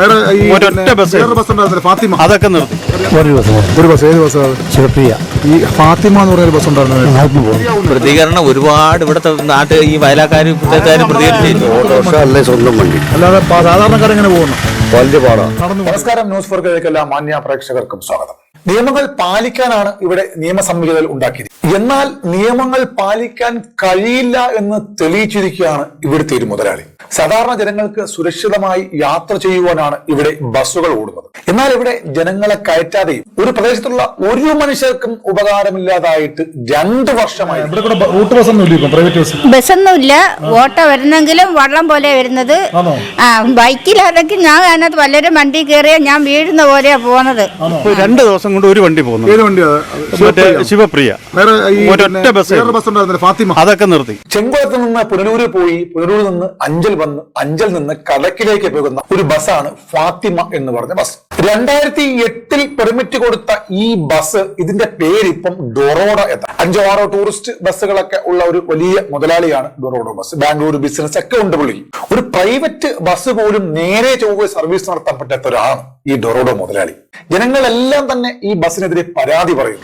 ഒരൊറ്റ ബസ് ഫാത്തിമ, അതൊക്കെ നിർത്തി. ഒരു ബസ് ഏത് ബസ്? ശിവപ്രിയ. ഈ ഫാത്തിമ എന്ന് പറഞ്ഞ ബസ് ഉണ്ടായിരുന്നു. പ്രതികരണം ഒരുപാട് ഇവിടുത്തെ നാട്ടിൽ ഈ വയലാക്കാരും പ്രതികരിച്ചു. ഓട്ടോറിക്ഷ അല്ലേ സ്വന്തം വണ്ടി, അല്ലാതെ സാധാരണക്കാരെങ്ങനെ പോകുന്നു? വലിയ പാടാണ്. നമസ്കാരം, ന്യൂസ് ഫോർ കേരള മാന്യ പ്രേക്ഷകർക്കും സ്വാഗതം. നിയമങ്ങൾ പാലിക്കാനാണ് ഇവിടെ നിയമസംഹിതകൾ ഉണ്ടാക്കിയത്. എന്നാൽ നിയമങ്ങൾ പാലിക്കാൻ കഴിയില്ല എന്ന് തെളിയിച്ചിരിക്കുകയാണ് ഇവിടുത്തെ ഒരു മുതലാളി. സാധാരണ ജനങ്ങൾക്ക് സുരക്ഷിതമായി യാത്ര ചെയ്യുവാനാണ് ഇവിടെ ബസ്സുകൾ ഓടുന്നത്. എന്നാൽ ഇവിടെ ജനങ്ങളെ കയറ്റാതെയും ഒരു പ്രദേശത്തുള്ള ഒരു മനുഷ്യർക്കും ഉപകാരമില്ലാതായിട്ട് 2 വർഷമായി. ബസ്സൊന്നുമില്ല, ഓട്ടോ വരുന്നെങ്കിലും വള്ളം പോലെ വരുന്നത്. ബൈക്കിലാണെങ്കിൽ ഞാൻ അതിനകത്ത് പലരും വണ്ടി കയറിയാൽ ഞാൻ വീഴുന്ന പോലെയാ പോകുന്നത്. 2 ദിവസം കൊണ്ട് ഒരു വണ്ടി പോകുന്നു. ഏത് വണ്ടിയാ? ശിവപ്രിയ. ഒരൊറ്റ ബസ് ഫാത്തിമ, അതൊക്കെ നിർത്തി. ചെങ്കുളത്ത് നിന്ന് പുനലൂര് പോയി, പുനലൂരിൽ നിന്ന് അഞ്ചൽ വന്ന്, അഞ്ചൽ നിന്ന് കടക്കിലേക്ക് പോകുന്ന ഒരു ബസ്സാണ് ഫാത്തിമ എന്ന് പറഞ്ഞ ബസ്. 2008 പെർമിറ്റ് കൊടുത്ത ഈ ബസ്, ഇതിന്റെ പേര് ഇപ്പം ഡൊറോഡോ എത്താം. 5-6 ടൂറിസ്റ്റ് ബസ്സുകളൊക്കെ ഉള്ള ഒരു വലിയ മുതലാളിയാണ് ഡൊറോഡോ ബസ്. ബാംഗ്ലൂർ ബിസിനസ് ഒക്കെ ഉണ്ട് പുള്ളി. ഒരു പ്രൈവറ്റ് ബസ് പോലും നേരെ ചൊവ്വ സർവീസ് നടത്താൻ പറ്റാത്തവരാണ് ഈ ഡൊറോഡോ മുതലാളി. ജനങ്ങളെല്ലാം തന്നെ ഈ ബസ്സിനെതിരെ പരാതി പറയും.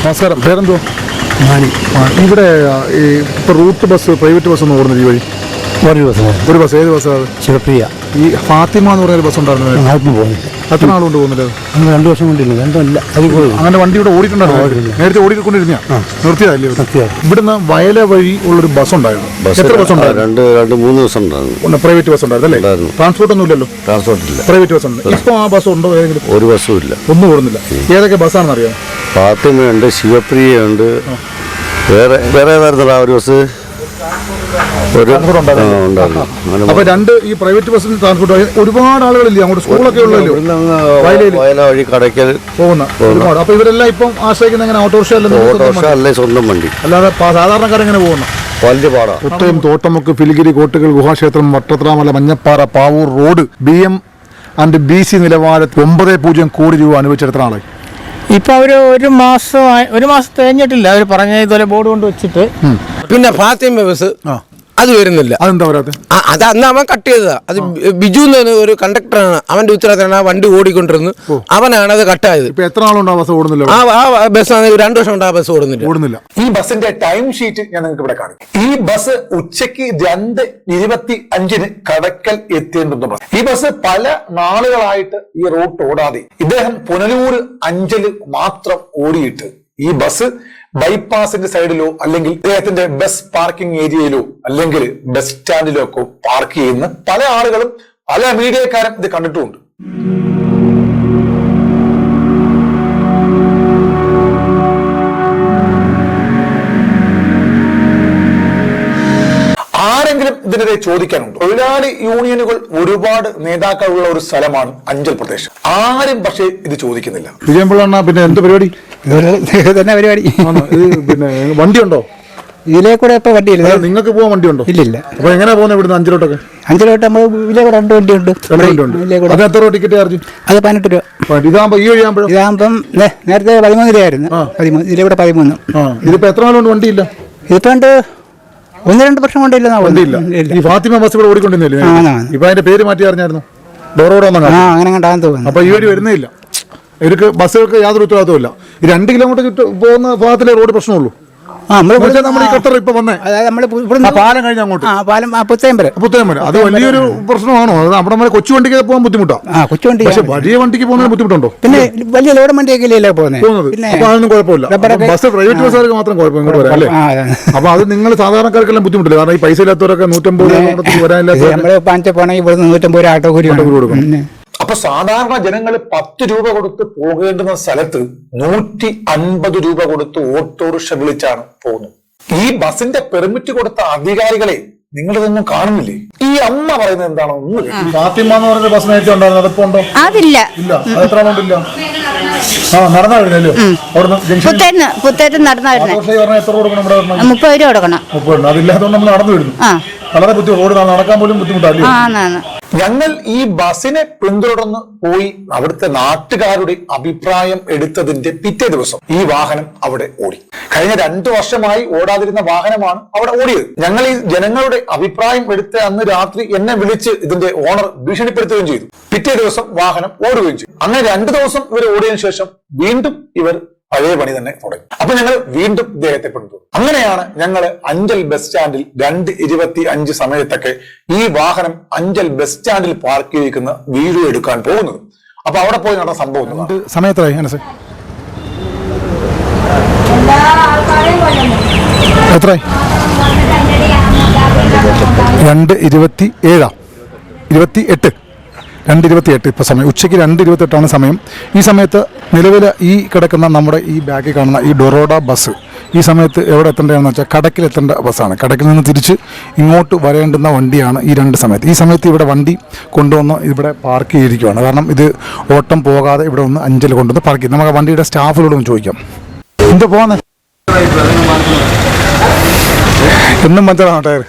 നമസ്കാരം, പേരെന്തോ? ഇവിടെ ഇപ്പൊ റൂട്ട് ബസ്, പ്രൈവറ്റ് ബസ് ഒന്നും ഓടുന്നത് ഈ വഴി? ഒരു ബസ് ഏത് ബസ്? ശിവപ്രിയ. ഈ ഫാത്തിമ എന്ന് പറഞ്ഞ ബസ് ഉണ്ടായിരുന്നു. എത്ര നാളുകൊണ്ട് പോകുന്നില്ല? 2 വർഷം കൊണ്ടില്ല. അങ്ങനെ വണ്ടി ഇവിടെ ഓടിയിട്ടുണ്ടായിരുന്നു. നേരത്തെ ഓടിക്കൊണ്ടിരുന്ന നിർത്തിയതല്ലേ? ഇവിടുന്ന് വയല വഴി ഉള്ളൊരു ബസ് ഉണ്ടായിരുന്നു. എത്ര ബസ് ഉണ്ടായിരുന്നു? 2-3 ദിവസം ഉണ്ടായിരുന്നു. പ്രൈവറ്റ് ബസ് ഉണ്ടായിരുന്നു അല്ലേ? ട്രാൻസ്പോർട്ട് ഒന്നും ഇല്ലല്ലോ. ട്രാൻസ്പോർട്ട് ഇല്ല, പ്രൈവറ്റ് ബസ് ഉണ്ട്. ഇപ്പൊ ആ ബസ് ഉണ്ടോ? ഏതെങ്കിലും? ഒരു ബസ്സും ഇല്ല, ഒന്നും ഓടുന്നില്ല. ഏതൊക്കെ ബസ്സാണെന്ന് അറിയാം? ഫാത്തിമയുണ്ട്, ശിവപ്രിയുണ്ട്, വേറെ ഏതായിരുന്നല്ലോ ഒരു ബസ് ഉണ്ടായിരുന്നു. അപ്പൊ 2 ഈ പ്രൈവറ്റ് ബസ്സിന് ട്രാൻസ്പോർട്ട് ഒരുപാട് ആളുകളില്ല. അങ്ങോട്ട് സ്കൂളൊക്കെ ഉള്ളല്ലോ, വയല വഴി കടയ്ക്കൽ പോകുന്ന ഒരുപാട്. അപ്പൊ ഇവരെല്ലാം ഇപ്പം ആശ്രയിക്കുന്ന എങ്ങനെ? ഓട്ടോറിക്ഷ അല്ലേ സ്വന്തം വണ്ടി, അല്ലാതെ സാധാരണക്കാരെങ്ങനെ പോകുന്നു? വലിയ പാടാണ്. കുട്ടയം, തോട്ടമുക്ക്, ഫിലിഗിരി, കോട്ടുകൾ, ഗുഹാക്ഷേത്രം, വട്ടത്രാമല, മഞ്ഞപ്പാറ, പാവൂർ റോഡ് BM&BC നിലവാരത്തിൽ 9.0 കോടി രൂപ അനുവദിച്ചെടുത്ത ആളെ ഇപ്പൊ അവര് ഒരു മാസം കഴിഞ്ഞിട്ടില്ല. അവര് പറഞ്ഞ ഇതുപോലെ ബോർഡ് കൊണ്ട് വെച്ചിട്ട്. പിന്നെ ഫാത്തിമ ബസ് അത് വരുന്നില്ല. അതെന്താ പറയാ? അത് അന്ന് അവൻ കട്ട് ചെയ്തതാ. അത് ബിജു എന്ന് ഒരു കണ്ടക്ടറാണ്, അവന്റെ ഉത്തരവാദിത്തമാണ്. ആ വണ്ടി ഓടിക്കൊണ്ടിരുന്നു, അവനാണ് അത് കട്ടായത്. ഇപ്പൊ എത്ര നാളുണ്ടോ ബസ് ഓടുന്നില്ല? ആ ബസ് 2 വർഷം കൊണ്ട് ആ ബസ് ഓടുന്നില്ല. ഈ ബസിന്റെ ടൈം ഷീറ്റ് ഞാൻ നിങ്ങൾക്ക് ഇവിടെ കാണിക്കും. ഈ ബസ് ഉച്ചയ്ക്ക് 2:25 കടക്കൽ എത്തേണ്ടുന്ന ബസ്. ഈ ബസ് പല നാളുകളായിട്ട് ഈ റൂട്ട് ഓടാതെ ഇദ്ദേഹം പുനലൂർ അഞ്ചല് മാത്രം ഓടിയിട്ട് ഈ ബസ് ബൈപ്പാസിന്റെ സൈഡിലോ അല്ലെങ്കിൽ ഇദ്ദേഹത്തിന്റെ ബസ് പാർക്കിംഗ് ഏരിയയിലോ അല്ലെങ്കിൽ ബസ് സ്റ്റാൻഡിലോ ഒക്കെ പാർക്ക് ചെയ്യുന്ന പല ആളുകളും, പല മീഡിയക്കാരും ഇത് കണ്ടിട്ടുമുണ്ട്. ആരെങ്കിലും ഇതിനെതിരെ ചോദിക്കാനുണ്ട്? തൊഴിലാളി യൂണിയനുകൾ ഒരുപാട് നേതാക്കളുള്ള ഒരു സ്ഥലമാണ് അഞ്ചൽ പ്രദേശം. ആരും പക്ഷേ ഇത് ചോദിക്കുന്നില്ല. വിജയൻപിള്ള, പിന്നെ എന്ത് പരിപാടി? തന്നെ പരിപാടി. പിന്നെ വണ്ടിയുണ്ടോ ഇതിലേ കൂടെ? ഇപ്പൊ വണ്ടിയില്ല. നിങ്ങൾക്ക് പോകാൻ വണ്ടിയുണ്ടോ? ഇല്ലില്ല. അപ്പൊ എങ്ങനെയാ പോകുന്നത് ഇവിടുന്ന് അഞ്ചലോട്ടൊക്കെ? അഞ്ചലോട്ട് നമ്മൾ ഇതിലേ കൂടെ 2 വണ്ടിയുണ്ട്. അത് എത്ര രൂപ ടിക്കറ്റ് ചാർജ്? അത് 18 രൂപ. ഇതാകുമ്പോ ഈ വഴിയാകുമ്പോഴും ഇതാകുമ്പം നേരത്തെ 13 രൂപയായിരുന്നു. 13, ഇതിലേ കൂടെ 13. ഇതിപ്പോ എത്ര നാളുകൊണ്ട് വണ്ടിയില്ല? ഇതിപ്പോണ്ട് 1-2 വർഷം കൊണ്ടില്ല. വണ്ടിയില്ല. ഈ ഫാത്തിമ ബസ് ഇവിടെ ഓടിക്കൊണ്ടിരുന്നില്ലേ? ഇപ്പൊ അതിന്റെ പേര് മാറ്റി അറിഞ്ഞായിരുന്നു, ഡോറോഡോ. അങ്ങനെ കണ്ടാന്ന് തോന്നുന്നു. അപ്പൊ ഈ വഴി വരുന്നേ ഇല്ല. ഇവർക്ക് ബസ്സുകൾക്ക് യാതൊരു ഉത്തരവാദിത്വം ഇല്ല. ഈ 2 കിലോമീറ്റർ പോകുന്ന ഭാഗത്തിലെ റോഡ് പ്രശ്നമുള്ളൂ. നമ്മൾ ഈ ഖത്തർ ഇപ്പൊ വന്നേ പാലം കഴിഞ്ഞ് അങ്ങോട്ട് പുത്തയം വരെ അത് വലിയൊരു പ്രശ്നമാണോ? അത് അവിടെ നമ്മൾ കൊച്ചു വണ്ടിക്ക് പോകാൻ ബുദ്ധിമുട്ടാണ്. കൊച്ചുവണ്ടി. പക്ഷെ വലിയ വണ്ടിക്ക് പോകുന്നതിന് ബുദ്ധിമുട്ടുണ്ടോ? പിന്നെ വലിയ ലോഡ് വണ്ടിയൊക്കെ പോകുന്നത്. അപ്പൊ അതൊന്നും കുഴപ്പമില്ല. ബസ് പ്രൈവറ്റ് ബസ്സുകാർക്ക് മാത്രം കുഴപ്പം ഇങ്ങോട്ട് വരാം അല്ലേ? അപ്പൊ അത് നിങ്ങൾ സാധാരണക്കാർക്കെല്ലാം ബുദ്ധിമുട്ടില്ല. കാരണം ഈ പൈസ ഇല്ലാത്തവരൊക്കെ 150 വരാനില്ലാത്ത പോണെങ്കിൽ 150 ആട്ടോ കൂടി കൊടുക്കണം. അപ്പൊ സാധാരണ ജനങ്ങൾ 10 രൂപ കൊടുത്ത് പോകേണ്ടുന്ന സ്ഥലത്ത് 150 രൂപ കൊടുത്ത് ഓട്ടോറിക്ഷ വിളിച്ചാണ് പോകുന്നത്. ഈ ബസിന്റെ പെർമിറ്റ് കൊടുത്ത അധികാരികളെ നിങ്ങളിതൊന്നും കാണുന്നില്ലേ? ഈ അമ്മ പറയുന്നത് എന്താണോ? ഫാത്തിമ എന്ന് പറയുന്ന ബസ് നേരത്തെ ഉണ്ടായിരുന്നു, അതിപ്പോ ഉണ്ടോ? അതില്ല. ഇല്ല. അത് എത്ര കൊണ്ടില്ല? നടന്നാ വരുന്നല്ലോ. പുത്തേറ്റ് നടന്നാ വരുന്നത്. എത്ര കൊടുക്കണം? ഇവിടെ 30 രൂപ കൊടുക്കണം. 30. അതില്ലാത്തതുകൊണ്ട് നമ്മൾ നടന്നു വരുന്നു. വളരെ ബുദ്ധിമുട്ട്. റോഡ് നടക്കാൻ പോലും ബുദ്ധിമുട്ടല്ലേ? ഞങ്ങൾ ഈ ബസിനെ പിന്തുടർന്ന് പോയി അവിടുത്തെ നാട്ടുകാരുടെ അഭിപ്രായം എടുത്തതിന്റെ പിറ്റേ ദിവസം ഈ വാഹനം അവിടെ ഓടി. കഴിഞ്ഞ 2 വർഷമായി ഓടാതിരുന്ന വാഹനമാണ് അവിടെ ഓടിയത്. ഞങ്ങൾ ഈ ജനങ്ങളുടെ അഭിപ്രായം എടുത്ത അന്ന് രാത്രി എന്നെ വിളിച്ച് ഇതിന്റെ ഓണർ ഭീഷണിപ്പെടുത്തുകയും ചെയ്തു. പിറ്റേ ദിവസം വാഹനം ഓടുകയും ചെയ്തു. അങ്ങനെ 2 ദിവസം ഇവർ ഓടിയതിനു ശേഷം വീണ്ടും ഇവർ പഴയ പണി തന്നെ തുടങ്ങി. അപ്പൊ ഞങ്ങൾ വീണ്ടും ഇദ്ദേഹത്തെ പിന്തുടർന്നു. അങ്ങനെയാണ് ഞങ്ങൾ അഞ്ചൽ ബസ് സ്റ്റാൻഡിൽ 2:25 സമയത്തൊക്കെ ഈ വാഹനം അഞ്ചൽ ബസ് സ്റ്റാൻഡിൽ പാർക്ക് ചെയ്തിരിക്കുന്ന വീഡിയോ എടുക്കാൻ പോകുന്നത്. അപ്പൊ അവിടെ പോയി നടന്ന സംഭവം സമയത്തായി എത്ര 2:28 ഇപ്പൊ സമയം. ഉച്ചയ്ക്ക് 2:28 സമയം. ഈ സമയത്ത് നിലവിൽ ഈ കിടക്കുന്ന നമ്മുടെ ഈ ബാക്കിൽ കാണുന്ന ഈ ഡൊറോഡ ബസ് ഈ സമയത്ത് എവിടെ എത്തേണ്ടതെന്ന് വെച്ചാൽ കടക്കിൽ എത്തേണ്ട ബസ്സാണ്. കടക്കിൽ നിന്ന് തിരിച്ച് ഇങ്ങോട്ട് വരേണ്ടുന്ന വണ്ടിയാണ് ഈ 2 സമയത്ത്. ഈ സമയത്ത് ഇവിടെ വണ്ടി കൊണ്ടുവന്ന് ഇവിടെ പാർക്ക് ചെയ്തിരിക്കുകയാണ്. കാരണം ഇത് ഓട്ടം പോകാതെ ഇവിടെ ഒന്ന് അഞ്ചൽ കൊണ്ടുവന്ന് പാർക്ക് ചെയ്യും. നമുക്ക് വണ്ടിയുടെ സ്റ്റാഫിനോടൊന്ന് ചോദിക്കാം. എന്താ പോകുന്നത്? എന്നും പഞ്ചറാണ്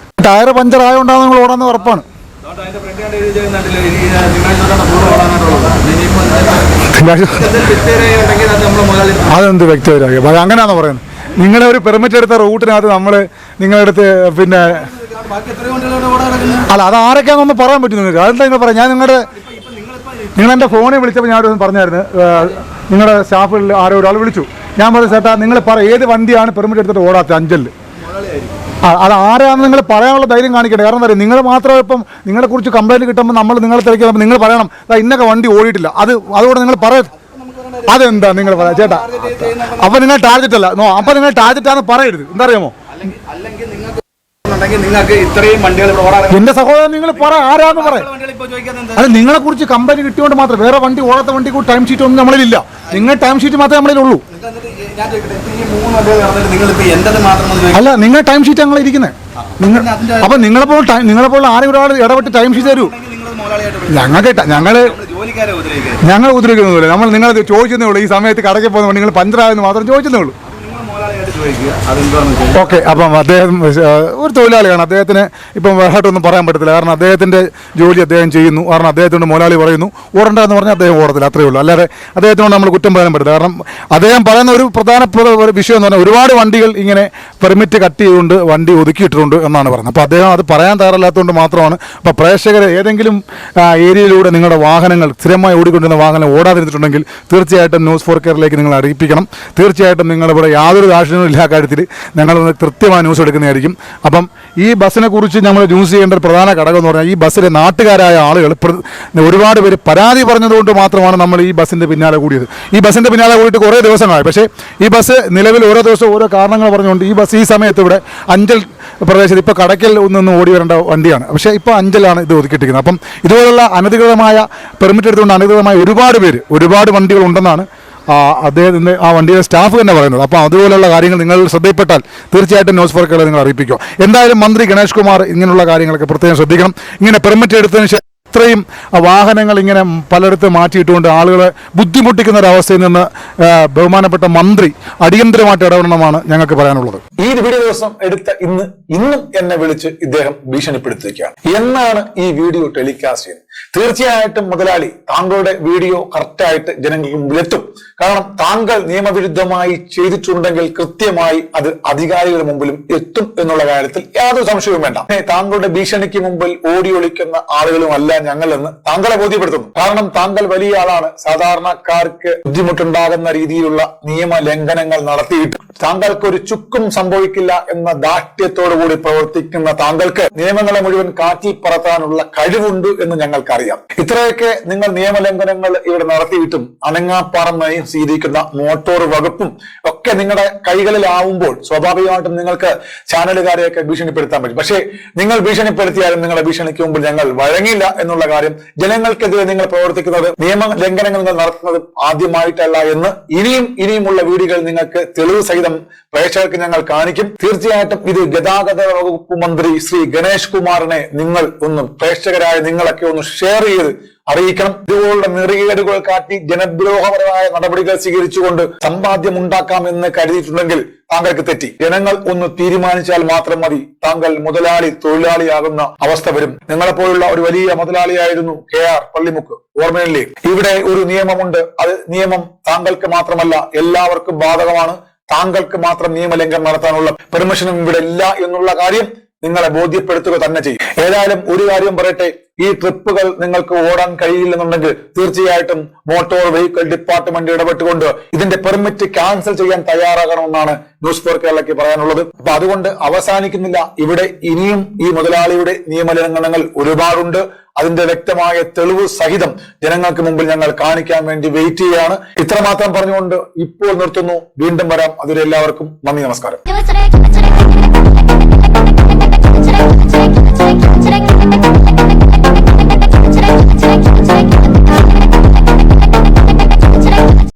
ടയർ പഞ്ചർ ആയതുകൊണ്ടാണ് നമ്മൾ ഓടാന്ന് ഉറപ്പാണ്. അതെന്ത് വ്യക്തിപരമായി അങ്ങനെയാണോ പറയുന്നത്? നിങ്ങളുടെ ഒരു പെർമിറ്റ് എടുത്ത റൂട്ടിനകത്ത് നമ്മൾ നിങ്ങളെടുത്ത് പിന്നെ അല്ല അത് ആരൊക്കെയാണെന്നൊന്ന് പറയാൻ പറ്റും നിങ്ങൾക്ക്? അതെന്താ നിങ്ങൾ പറയാം. ഞാൻ നിങ്ങളെൻ്റെ ഫോണിൽ വിളിച്ചപ്പോൾ ഞാനൊന്ന് പറഞ്ഞായിരുന്നു, നിങ്ങളുടെ സ്റ്റാഫിൽ ആരോ ഒരാൾ വിളിച്ചു. ഞാൻ പറഞ്ഞു ചേട്ടാ നിങ്ങൾ പറ ഏത് വണ്ടിയാണ് പെർമിറ്റ് എടുത്തിട്ട് ഓടാത്തത് അഞ്ചലിൽ? അത് ആരാണെന്ന് നിങ്ങൾ പറയാനുള്ള ധൈര്യം കാണിക്കട്ടെ. കാരണം എന്താ പറയുക, നിങ്ങൾ മാത്രം ഇപ്പം നിങ്ങളെ കുറിച്ച് കംപ്ലൈൻറ്റ് കിട്ടുമ്പോൾ നമ്മൾ നിങ്ങളെ തിരക്കിയപ്പോൾ നിങ്ങൾ പറയണം ഇന്നൊക്കെ വണ്ടി ഓടിയിട്ടില്ല. അതുകൊണ്ട് നിങ്ങൾ പറയും. അതെന്താ നിങ്ങൾ പറയാം ചേട്ടാ? അപ്പം നിങ്ങൾ ടാർഗറ്റ് അല്ല അപ്പം നിങ്ങൾ ടാർഗറ്റാന്ന് പറയരുത്. എന്താ അറിയാമോ? എന്റെ സഹോദരൻ നിങ്ങൾ പറ ആരാന്ന് പറയാം. അത് നിങ്ങളെ കുറിച്ച് കമ്പനി കിട്ടിയോണ്ട് മാത്രം, വേറെ വണ്ടി ഓടാത്ത വണ്ടി കൂടി ടൈം ഷീറ്റ് ഒന്നും നമ്മളിലില്ല. നിങ്ങൾ ടൈം ഷീറ്റ് മാത്രമേ നമ്മളിലുള്ളൂ. അല്ല നിങ്ങൾ ടൈം ഷീറ്റ് ഞങ്ങൾ ഇരിക്കുന്നത്. അപ്പൊ നിങ്ങളെപ്പോൾ ആരും ഒരാൾ ഇടപെട്ട് ടൈം ഷീറ്റ് തരൂ. ഞങ്ങൾ ഉപദ്രവിക്കുന്നില്ല. നമ്മൾ നിങ്ങൾ ചോദിച്ചതേ ഉള്ളൂ. ഈ സമയത്ത് കടയ്ക്ക് പോകുന്ന നിങ്ങൾ പഞ്ചറായെന്ന് മാത്രം ചോദിച്ചതേ ഉള്ളൂ. ഓക്കെ. അപ്പം അദ്ദേഹം ഒരു തൊഴിലാളിയാണ്. അദ്ദേഹത്തിന് ഇപ്പം വേറായിട്ടൊന്നും പറയാൻ പറ്റത്തില്ല. കാരണം അദ്ദേഹത്തിൻ്റെ ജോലി അദ്ദേഹം ചെയ്യുന്നു. കാരണം അദ്ദേഹത്തിൻ്റെ മുതലാളി പറയുന്നു ഓടണ്ടെന്ന് പറഞ്ഞാൽ അദ്ദേഹം ഓടത്തില്ല. അത്രയേ ഉള്ളൂ. അല്ലാതെ അദ്ദേഹത്തിനോട് നമ്മൾ കുറ്റം പറയാൻ പറ്റില്ല. കാരണം അദ്ദേഹം പറയുന്ന ഒരു പ്രധാനപ്പെട്ട ഒരു വിഷയം എന്ന് പറഞ്ഞാൽ ഒരുപാട് വണ്ടികൾ ഇങ്ങനെ പെർമിറ്റ് കട്ട് ചെയ്തുകൊണ്ട് വണ്ടി ഒതുക്കിയിട്ടുണ്ട് എന്നാണ് പറയുന്നത്. അപ്പോൾ അദ്ദേഹം അത് പറയാൻ തയ്യാറല്ലാത്തതുകൊണ്ട് മാത്രമാണ്. അപ്പോൾ പ്രേക്ഷകർ ഏതെങ്കിലും ഏരിയയിലൂടെ നിങ്ങളുടെ വാഹനങ്ങൾ സ്ഥിരമായി ഓടിക്കൊണ്ടിരുന്ന വാഹനം ഓടാതിരുന്നിട്ടുണ്ടെങ്കിൽ തീർച്ചയായിട്ടും ന്യൂസ് 4 കേരളയിലേക്ക് നിങ്ങൾ അറിയിപ്പിക്കണം. തീർച്ചയായിട്ടും നിങ്ങളിവിടെ യാതൊരു ദാക്ഷിണ്യവും എല്ലാ കാര്യത്തിൽ ഞങ്ങളൊന്ന് കൃത്യമായ ന്യൂസ് എടുക്കുന്നതായിരിക്കും. അപ്പം ഈ ബസ്സിനെ കുറിച്ച് നമ്മൾ ന്യൂസ് ചെയ്യേണ്ട ഒരു പ്രധാന ഘടകം എന്ന് പറഞ്ഞാൽ ഈ ബസ്സിലെ നാട്ടുകാരായ ആളുകൾ ഒരുപാട് പേര് പരാതി പറഞ്ഞതുകൊണ്ട് മാത്രമാണ് നമ്മൾ ഈ ബസ്സിൻ്റെ പിന്നാലെ കൂടിയത്. ഈ ബസ്സിൻ്റെ പിന്നാലെ കൂടിയിട്ട് കുറേ ദിവസങ്ങളായി. പക്ഷേ ഈ ബസ് നിലവിൽ ഓരോ ദിവസവും ഓരോ കാരണങ്ങൾ പറഞ്ഞുകൊണ്ട് ഈ ബസ് ഈ സമയത്ത് ഇവിടെ അഞ്ചൽ പ്രദേശത്ത് ഇപ്പോൾ കടയ്ക്കൽ നിന്ന് ഓടി വരേണ്ട വണ്ടിയാണ്. പക്ഷേ ഇപ്പോൾ അഞ്ചലാണ് ഇത് ഒതുക്കിയിട്ടിരിക്കുന്നത്. അപ്പം ഇതുപോലുള്ള അനധികൃതമായ പെർമിറ്റ് എടുത്തുകൊണ്ട് അനധികൃതമായ ഒരുപാട് വണ്ടികൾ ഉണ്ടെന്നാണ് അദ്ദേഹത്തിൻ്റെ ആ വണ്ടിയുടെ സ്റ്റാഫ് തന്നെ പറയുന്നത്. അപ്പോൾ അതുപോലെയുള്ള കാര്യങ്ങൾ നിങ്ങൾ ശ്രദ്ധയിൽപ്പെട്ടാൽ തീർച്ചയായിട്ടും ന്യൂസ് 4 കേരള നിങ്ങൾ അറിയിപ്പിക്കുക. എന്തായാലും മന്ത്രി ഗണേഷ് കുമാർ ഇങ്ങനെയുള്ള കാര്യങ്ങളൊക്കെ പ്രത്യേകം ശ്രദ്ധിക്കണം. ഇങ്ങനെ പെർമിറ്റ് എടുത്തതിന് ശേഷം ഇത്രയും വാഹനങ്ങൾ ഇങ്ങനെ പലയിടത്ത് മാറ്റിയിട്ടുകൊണ്ട് ആളുകളെ ബുദ്ധിമുട്ടിക്കുന്ന ഒരവസ്ഥയിൽ നിന്ന് ബഹുമാനപ്പെട്ട മന്ത്രി അടിയന്തരമായിട്ട് ഇടപെടണമെന്നാണ് ഞങ്ങൾക്ക് പറയാനുള്ളത്. ഈ വീഡിയോ ദിവസം എടുത്ത ഇന്നും എന്നെ വിളിച്ച് ഇദ്ദേഹം ഭീഷണിപ്പെടുത്തിയിരിക്കുകയാണ്. എന്നാണ് ഈ വീഡിയോ ടെലികാസ്റ്റ് ചെയ്യുന്നത്? തീർച്ചയായിട്ടും മുതലാളി താങ്കളുടെ വീഡിയോ കറക്റ്റായിട്ട് ജനങ്ങൾക്ക് മുമ്പിലെത്തും. കാരണം താങ്കൾ നിയമവിരുദ്ധമായി ചെയ്തിട്ടുണ്ടെങ്കിൽ കൃത്യമായി അത് അധികാരികളുടെ മുമ്പിലും എത്തും എന്നുള്ള കാര്യത്തിൽ യാതൊരു സംശയവും വേണ്ട. താങ്കളുടെ ഭീഷണിക്ക് മുമ്പിൽ ഓടി ഒളിക്കുന്ന ആളുകളുമല്ല ഞങ്ങളെന്ന് താങ്കളെ ബോധ്യപ്പെടുത്തുന്നു. കാരണം താങ്കൾ വലിയ ആളാണ്. സാധാരണക്കാർക്ക് ബുദ്ധിമുട്ടുണ്ടാകുന്ന രീതിയിലുള്ള നിയമ ലംഘനങ്ങൾ നടത്തിയിട്ട് താങ്കൾക്ക് ഒരു ചുക്കും സംഭവിക്കില്ല എന്ന ദാഷ്ട്യത്തോടു കൂടി പ്രവർത്തിക്കുന്ന താങ്കൾക്ക് നിയമങ്ങളെ മുഴുവൻ കാറ്റിൽ പറത്താനുള്ള കഴിവുണ്ട് എന്ന് ഞങ്ങൾക്കറിയാം. ഇത്രയൊക്കെ നിങ്ങൾ നിയമലംഘനങ്ങൾ ഇവിടെ നടത്തിയിട്ടും അനങ്ങാപ്പാറം ചെയ്തിരിക്കുന്ന മോട്ടോർ വകുപ്പും ഒക്കെ നിങ്ങളുടെ കൈകളിലാവുമ്പോൾ സ്വാഭാവികമായിട്ടും നിങ്ങൾക്ക് ചാനലുകാരെയൊക്കെ ഭീഷണിപ്പെടുത്താൻ പറ്റും. പക്ഷേ നിങ്ങൾ ഭീഷണിപ്പെടുത്തിയാലും നിങ്ങളുടെ ഭീഷണിക്ക് മുമ്പിൽ ഞങ്ങൾ വഴങ്ങില്ല എന്നുള്ള കാര്യം, ജനങ്ങൾക്കെതിരെ നിങ്ങൾ പ്രവർത്തിക്കുന്നത്, നിയമ ലംഘനങ്ങൾ നിങ്ങൾ നടത്തുന്നത് ആദ്യമായിട്ടല്ല എന്ന് ഇനിയുമുള്ള വീഡിയോകൾ നിങ്ങൾക്ക് തെളിവ് സഹിതം പ്രേക്ഷകർക്ക് ഞങ്ങൾ കാണിക്കും. തീർച്ചയായിട്ടും ഇത് ഗതാഗത വകുപ്പ് മന്ത്രി ശ്രീ ഗണേഷ് കുമാറിനെ നിങ്ങൾ ഒന്ന് പ്രേക്ഷകരായ നിങ്ങളൊക്കെ ഒന്ന് ഷെയർ ചെയ്ത് അറിയിക്കണം. ഇതുപോലുള്ള നെറികേടുകൾ കാട്ടി ജനദ്രോഹപരമായ നടപടികൾ സ്വീകരിച്ചുകൊണ്ട് സമ്പാദ്യം ഉണ്ടാക്കാമെന്ന് കരുതിയിട്ടുണ്ടെങ്കിൽ താങ്കൾക്ക് തെറ്റി. ജനങ്ങൾ ഒന്ന് തീരുമാനിച്ചാൽ മാത്രം മതി താങ്കൾ മുതലാളി തൊഴിലാളിയാകുന്ന അവസ്ഥ വരും. നിങ്ങളെപ്പോലുള്ള ഒരു വലിയ മുതലാളിയായിരുന്നു KR പള്ളിമുക്ക്, ഓർമ്മയില്ലേ? ഇവിടെ ഒരു നിയമമുണ്ട്. അത് നിയമം താങ്കൾക്ക് മാത്രമല്ല എല്ലാവർക്കും ബാധകമാണ്. താങ്കൾക്ക് മാത്രം നിയമലംഘനം നടത്താനുള്ള പെർമിഷനും ഇവിടെ ഇല്ല എന്നുള്ള കാര്യം നിങ്ങളെ ബോധ്യപ്പെടുത്തുക തന്നെ ചെയ്യും. ഏതായാലും ഒരു കാര്യം പറയട്ടെ, ഈ ട്രിപ്പുകൾ നിങ്ങൾക്ക് ഓടാൻ കഴിയില്ലെന്നുണ്ടെങ്കിൽ തീർച്ചയായിട്ടും മോട്ടോർ വെഹിക്കിൾ ഡിപ്പാർട്ട്മെന്റ് ഇടപെട്ടുകൊണ്ട് ഇതിന്റെ പെർമിറ്റ് ക്യാൻസൽ ചെയ്യാൻ തയ്യാറാകണമെന്നാണ് ന്യൂസ് ഫോർ കേരളയ്ക്ക് പറയാനുള്ളത്. അപ്പൊ അതുകൊണ്ട് അവസാനിക്കുന്നില്ല. ഇവിടെ ഇനിയും ഈ മുതലാളിയുടെ നിയമലംഘനങ്ങൾ ഒരുപാടുണ്ട്. അതിന്റെ വ്യക്തമായ തെളിവ് സഹിതം ജനങ്ങൾക്ക് മുമ്പിൽ ഞങ്ങൾ കാണിക്കാൻ വേണ്ടി വെയിറ്റ് ചെയ്യുകയാണ്. ഇത്രമാത്രം പറഞ്ഞുകൊണ്ട് ഇപ്പോൾ നിർത്തുന്നു. വീണ്ടും വരാം. അതുവരെ എല്ലാവർക്കും നന്ദി, നമസ്കാരം.